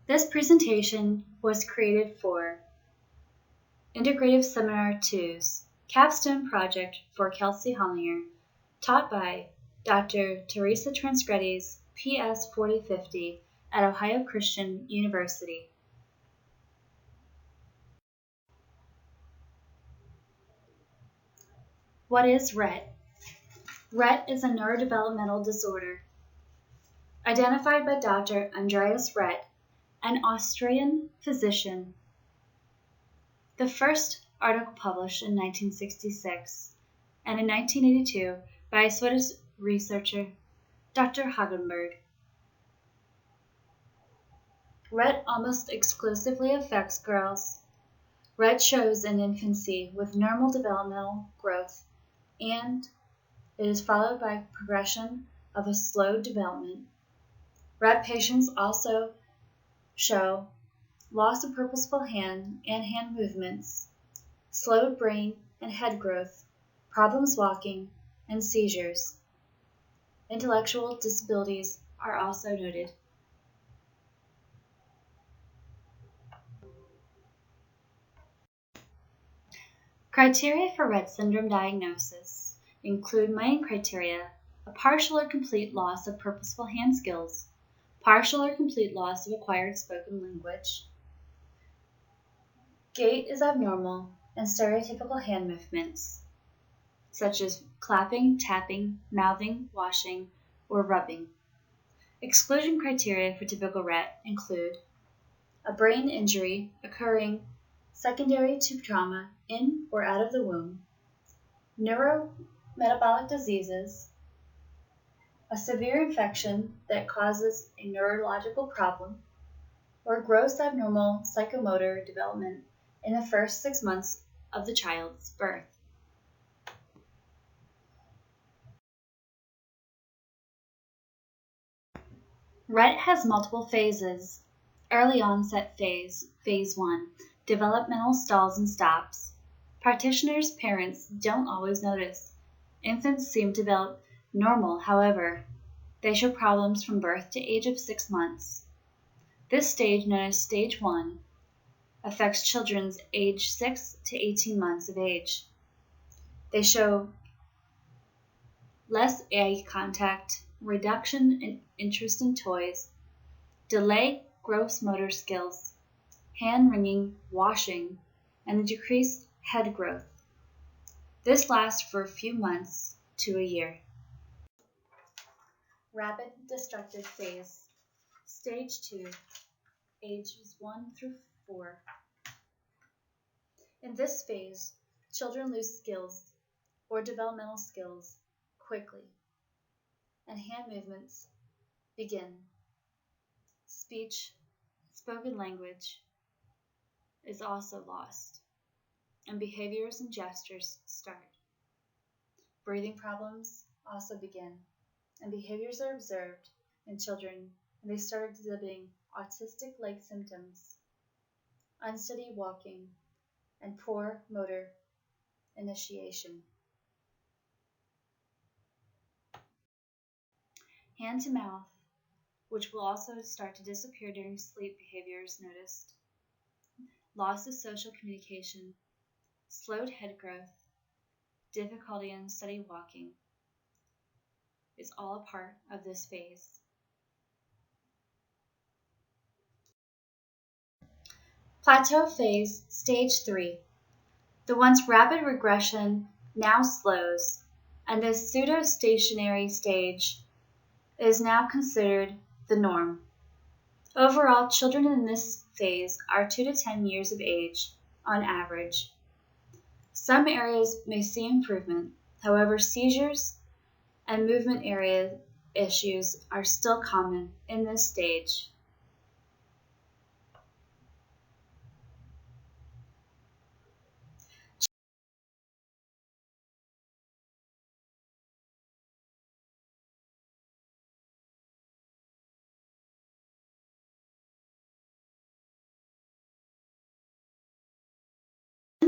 This presentation was created for Integrative Seminar 2's Capstone project for Kelsey Hollinger, taught by Dr. Teresa Trascritti's PS 4050 at Ohio Christian University. What is RETT? RETT is a neurodevelopmental disorder identified by Dr. Andreas RETT, an Austrian physician. The first article published in 1966 and in 1982 by a Swedish researcher, Dr. Hagenberg. RETT almost exclusively affects girls. RETT shows in infancy with normal developmental growth, and it is followed by progression of a slowed development. RETT patients also show loss of purposeful hand and hand movements, slowed brain and head growth, problems walking, and seizures. Intellectual disabilities are also noted. Criteria for Rett syndrome diagnosis include main criteria: a partial or complete loss of purposeful hand skills, partial or complete loss of acquired spoken language. Gait is abnormal, and stereotypical hand movements, such as clapping, tapping, mouthing, washing, or rubbing. Exclusion criteria for typical Rett include a brain injury occurring secondary to trauma in or out of the womb, neurometabolic diseases, a severe infection that causes a neurological problem, or gross abnormal psychomotor development in the first 6 months of the child's birth. RETT has multiple phases. Early onset phase, phase 1, developmental stalls and stops. Practitioners' parents don't always notice. Infants seem to develop normal, however, they show problems from birth to age of 6 months. This stage, known as stage 1, affects children's age 6 to 18 months of age. They show less eye contact, reduction in interest in toys, delay gross motor skills, hand wringing, washing, and decreased head growth. This lasts for a few months to a year. Rapid destructive phase, stage 2, ages 1 through 4. In this phase, children lose skills or developmental skills quickly, and hand movements begin. Speech, spoken language is also lost, and behaviors and gestures start. Breathing problems also begin, and behaviors are observed in children, and they start exhibiting autistic-like symptoms, unsteady walking, and poor motor initiation. Hand to mouth, which will also start to disappear during sleep, behaviors noticed. Loss of social communication, slowed head growth, difficulty in steady walking is all a part of this phase. Plateau phase, stage 3. The once rapid regression now slows, and this pseudo-stationary stage is now considered the norm. Overall, children in this phase are 2 to 10 years of age on average. Some areas may see improvement, however, seizures and movement area issues are still common in this stage.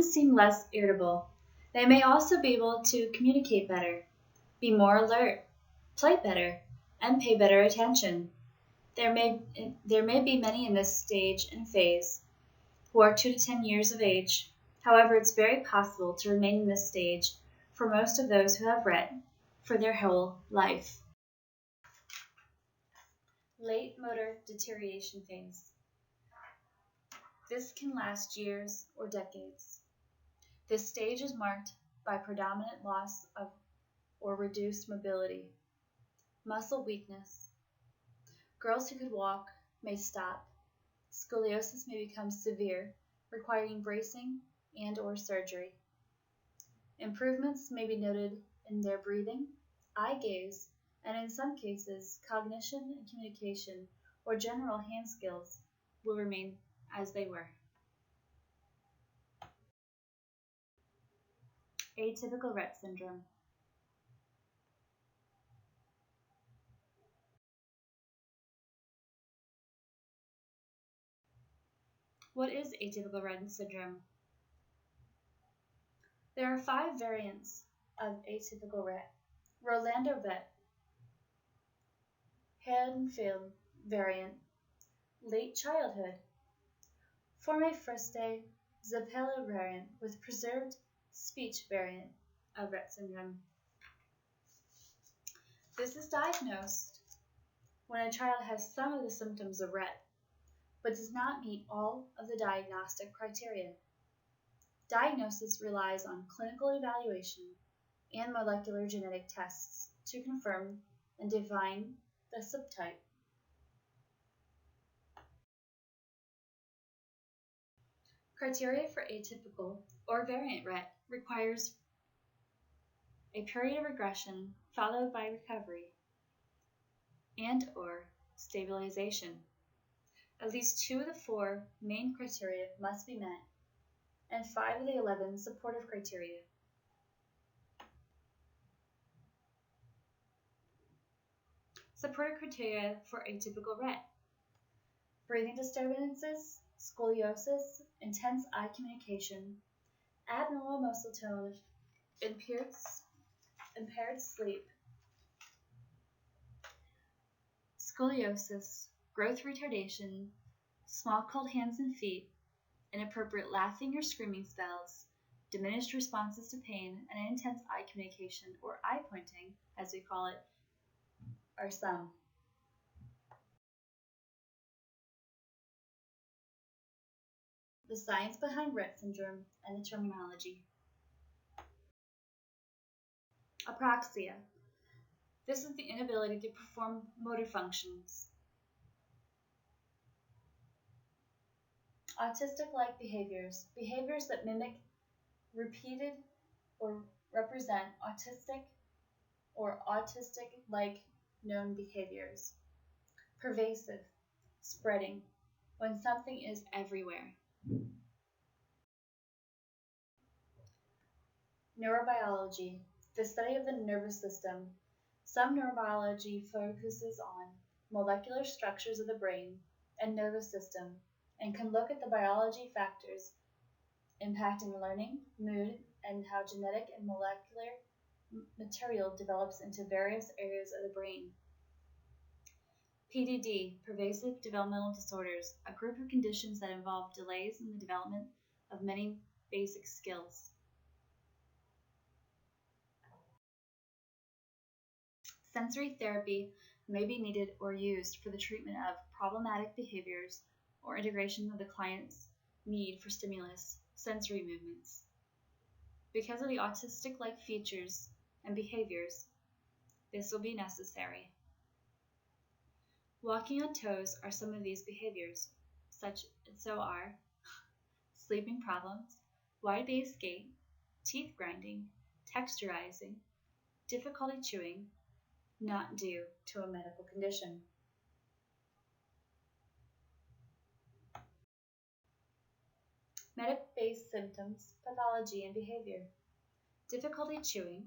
Seem less irritable. They may also be able to communicate better, be more alert, play better, and pay better attention. There may be many in this stage and phase who are 2 to 10 years of age. However, it's very possible to remain in this stage for most of those who have RETT for their whole life. Late motor deterioration phase. This can last years or decades. This stage is marked by predominant loss of or reduced mobility, muscle weakness. Girls who could walk may stop. Scoliosis may become severe, requiring bracing and/or surgery. Improvements may be noted in their breathing, eye gaze, and in some cases, cognition and communication or general hand skills will remain as they were. Atypical Rett syndrome. What is atypical Rett syndrome? There are 5 variants of atypical Rett. Rolando Rett, Haddonfield variant, late childhood, Forme Friste Zeppela variant with preserved speech variant of Rett syndrome. This is diagnosed when a child has some of the symptoms of Rett, but does not meet all of the diagnostic criteria. Diagnosis relies on clinical evaluation and molecular genetic tests to confirm and define the subtype. Criteria for atypical or variant Rett requires a period of regression followed by recovery and/or stabilization. At least 2 of the 4 main criteria must be met, and 5 of the 11 supportive criteria. Supportive criteria for atypical Rett: breathing disturbances, scoliosis, intense eye communication, abnormal muscle tone, impaired sleep, scoliosis, growth retardation, small cold hands and feet, inappropriate laughing or screaming spells, diminished responses to pain, and intense eye communication, or eye pointing, as we call it, are some. The science behind Rett syndrome and the terminology. Apraxia. This is the inability to perform motor functions. Autistic-like behaviors. Behaviors that mimic, repeated, or represent autistic or autistic-like known behaviors. Pervasive. Spreading. When something is everywhere. Neurobiology. The study of the nervous system. Some neurobiology focuses on molecular structures of the brain and nervous system and can look at the biology factors impacting learning, mood, and how genetic and molecular material develops into various areas of the brain. PDD, pervasive developmental disorders, a group of conditions that involve delays in the development of many basic skills. Sensory therapy may be needed or used for the treatment of problematic behaviors or integration of the client's need for stimulus, sensory movements. Because of the autistic-like features and behaviors, this will be necessary. Walking on toes are some of these behaviors, so are sleeping problems, wide-based gait, teeth grinding, texturizing, difficulty chewing, not due to a medical condition. Medic-based symptoms, pathology, and behavior. Difficulty chewing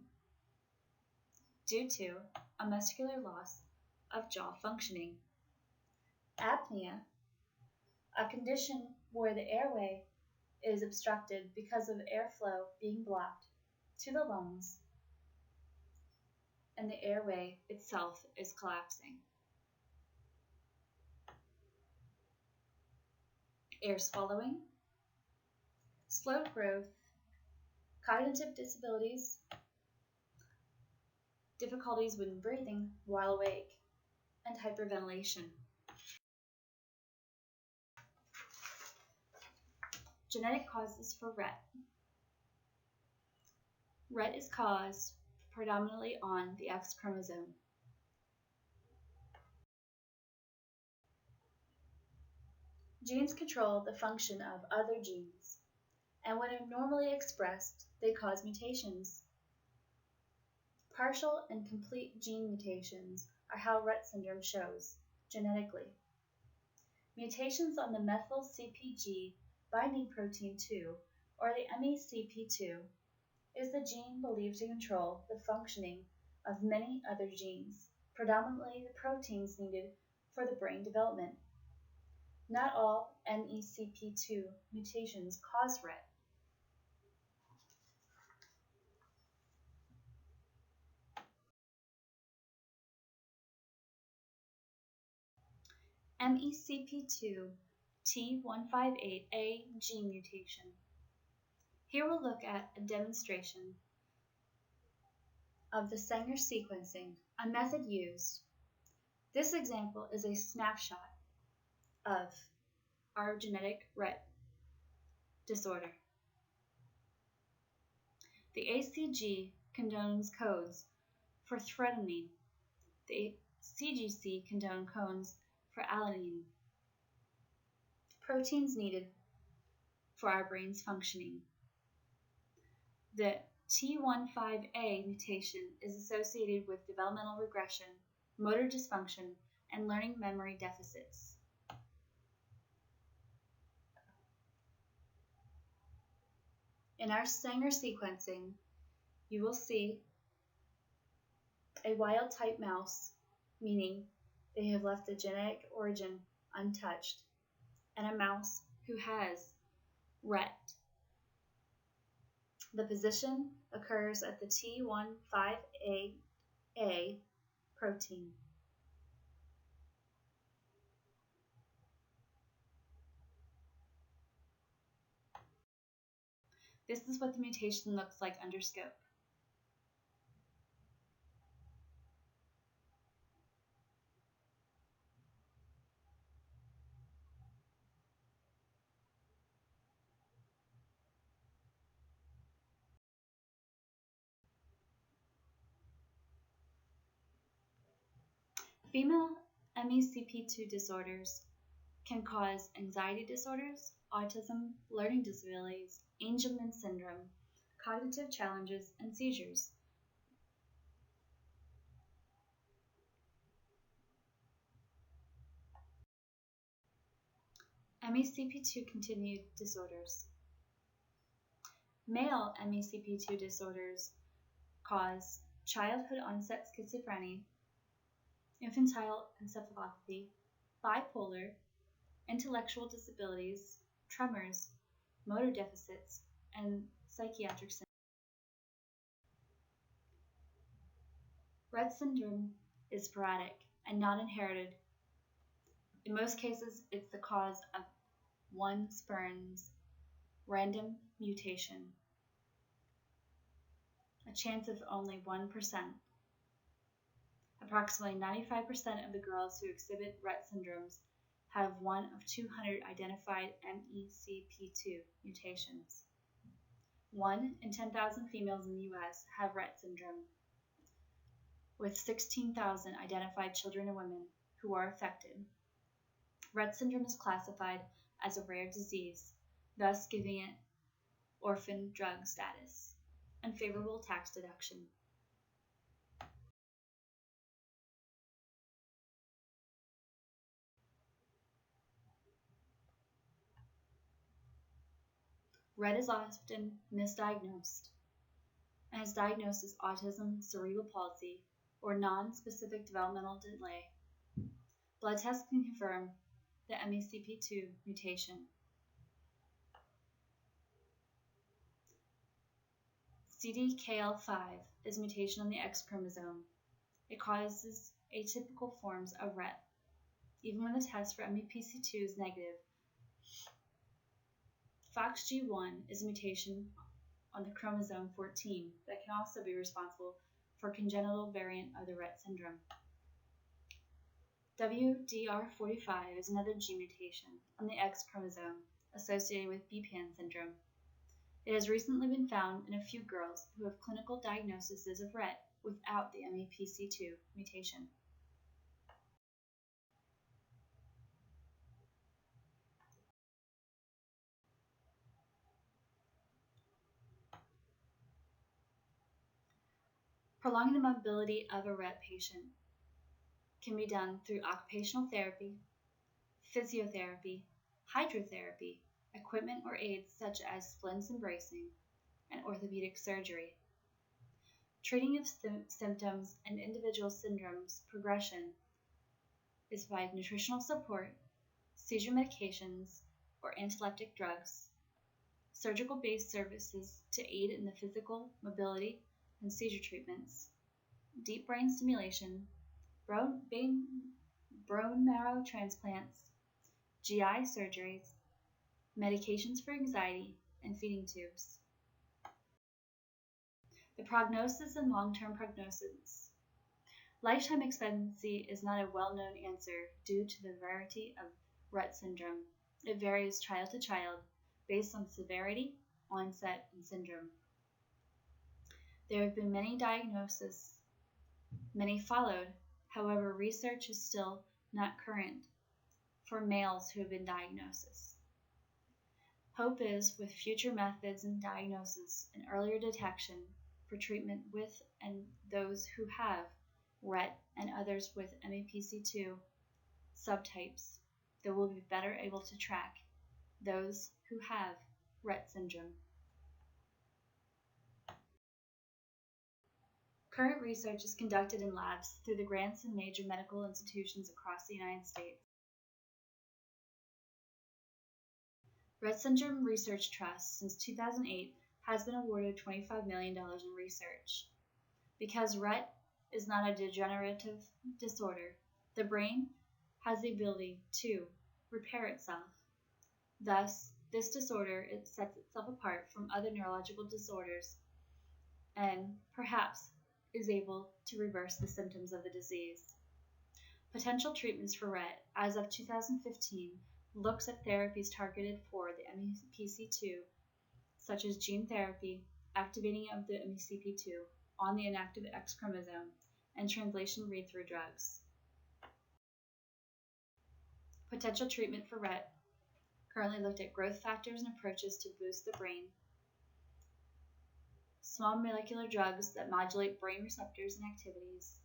due to a muscular loss of jaw functioning. Apnea, a condition where the airway is obstructed because of airflow being blocked to the lungs and the airway itself is collapsing. air swallowing, slow growth, cognitive disabilities, difficulties when breathing while awake, and hyperventilation. Genetic causes for RETT. RETT is caused predominantly on the X chromosome. Genes control the function of other genes, and when abnormally expressed, they cause mutations. Partial and complete gene mutations are how Rett syndrome shows, genetically. Mutations on the methyl CpG binding protein 2, or the MECP2, is the gene believed to control the functioning of many other genes, predominantly the proteins needed for the brain development. Not all MECP2 mutations cause RETT. MECP2 T158A gene mutation. Here we'll look at a demonstration of the Sanger sequencing, a method used. This example is a snapshot of our genetic RETT disorder. The ACG contains codes for threonine. The CGC contains codes for alanine, proteins needed for our brain's functioning. The T15A mutation is associated with developmental regression, motor dysfunction, and learning memory deficits. In our Sanger sequencing, you will see a wild-type mouse, meaning they have left the genetic origin untouched, and a mouse who has RETT. The position occurs at the T15A protein. This is what the mutation looks like under scope. Female MECP2 disorders can cause anxiety disorders, autism, learning disabilities, Angelman syndrome, cognitive challenges, and seizures. MECP2 continued disorders. Male MECP2 disorders cause childhood onset schizophrenia, infantile encephalopathy, bipolar, intellectual disabilities, tremors, motor deficits, and psychiatric symptoms. Rett syndrome is sporadic and not inherited. In most cases, it's the cause of one sperm's random mutation, a chance of only 1%. Approximately 95% of the girls who exhibit Rett syndromes have one of 200 identified MECP2 mutations. 1 in 10,000 females in the U.S. have Rett syndrome, with 16,000 identified children and women who are affected. Rett syndrome is classified as a rare disease, thus giving it orphan drug status and favorable tax deduction. Rett is often misdiagnosed and is diagnosed as autism, cerebral palsy, or non-specific developmental delay. Blood tests can confirm the MECP2 mutation. CDKL5 is a mutation on the X chromosome. It causes atypical forms of RETT. Even when the test for MECP2 is negative, FOXG1 is a mutation on the chromosome 14 that can also be responsible for congenital variant of the Rett syndrome. WDR45 is another gene mutation on the X chromosome associated with BPAN syndrome. It has recently been found in a few girls who have clinical diagnoses of Rett without the MEPC2 mutation. Prolonging the mobility of a Rett patient can be done through occupational therapy, physiotherapy, hydrotherapy, equipment or aids such as splints and bracing, and orthopedic surgery. Treating of symptoms and individual syndromes progression is by nutritional support, seizure medications, or antileptic drugs, surgical-based services to aid in the physical mobility and seizure treatments, deep brain stimulation, bone marrow transplants, GI surgeries, medications for anxiety, and feeding tubes. The prognosis and long-term prognosis. Lifetime expectancy is not a well-known answer due to the rarity of Rett syndrome. It varies child to child based on severity, onset, and syndrome. There have been many diagnoses, many followed. However, research is still not current for males who have been diagnosed. Hope is with future methods and diagnosis and earlier detection for treatment with and those who have Rett and others with MEPC2 subtypes that will be better able to track those who have Rett syndrome. Current research is conducted in labs through the grants in major medical institutions across the United States. Rett Syndrome Research Trust since 2008 has been awarded $25 million in research. Because Rett is not a degenerative disorder, the brain has the ability to repair itself. Thus, this disorder sets itself apart from other neurological disorders and perhaps is able to reverse the symptoms of the disease. Potential treatments for Rett as of 2015 looks at therapies targeted for the MEPC2, such as gene therapy, activating of the MECP2 on the inactive X chromosome, and translation read-through drugs. Potential treatment for Rett currently looked at growth factors and approaches to boost the brain, small molecular drugs that modulate brain receptors and activities,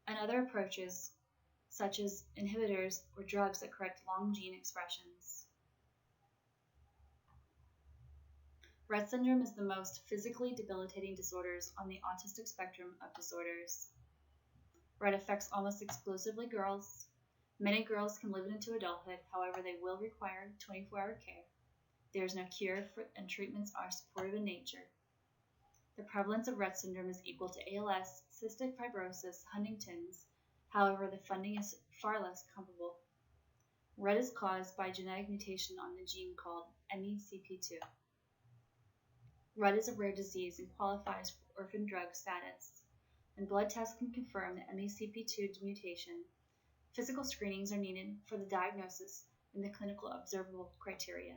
and other approaches such as inhibitors or drugs that correct long gene expressions. Rett syndrome is the most physically debilitating disorders on the autistic spectrum of disorders. Rett affects almost exclusively girls. Many girls can live into adulthood, however, they will require 24-hour care. There is no cure and treatments are supportive in nature. The prevalence of Rett syndrome is equal to ALS, cystic fibrosis, Huntington's. However, the funding is far less comparable. Rett is caused by a genetic mutation on the gene called MECP2. Rett is a rare disease and qualifies for orphan drug status, and blood tests can confirm the MECP2 mutation. Physical screenings are needed for the diagnosis and the clinical observable criteria.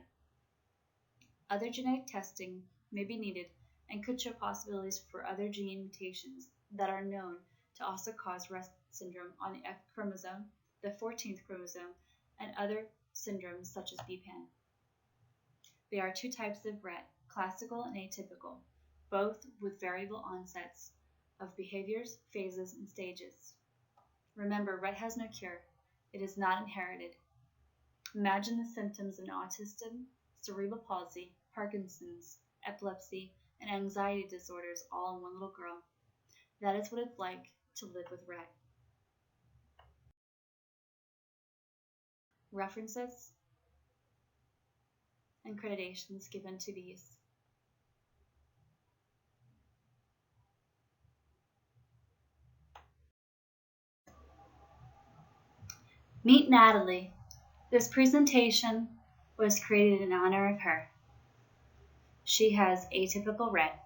Other genetic testing may be needed and could show possibilities for other gene mutations that are known to also cause Rett syndrome on the X chromosome, the 14th chromosome, and other syndromes such as BPAN. There are two types of Rett, classical and atypical, both with variable onsets of behaviors, phases, and stages. Remember, Rett has no cure. It is not inherited. Imagine the symptoms of autism, cerebral palsy, Parkinson's, epilepsy, and anxiety disorders all in one little girl. That is what it's like to live with Rett. References and accreditations given to these. Meet Natalie. This presentation was created in honor of her. She has atypical RETT.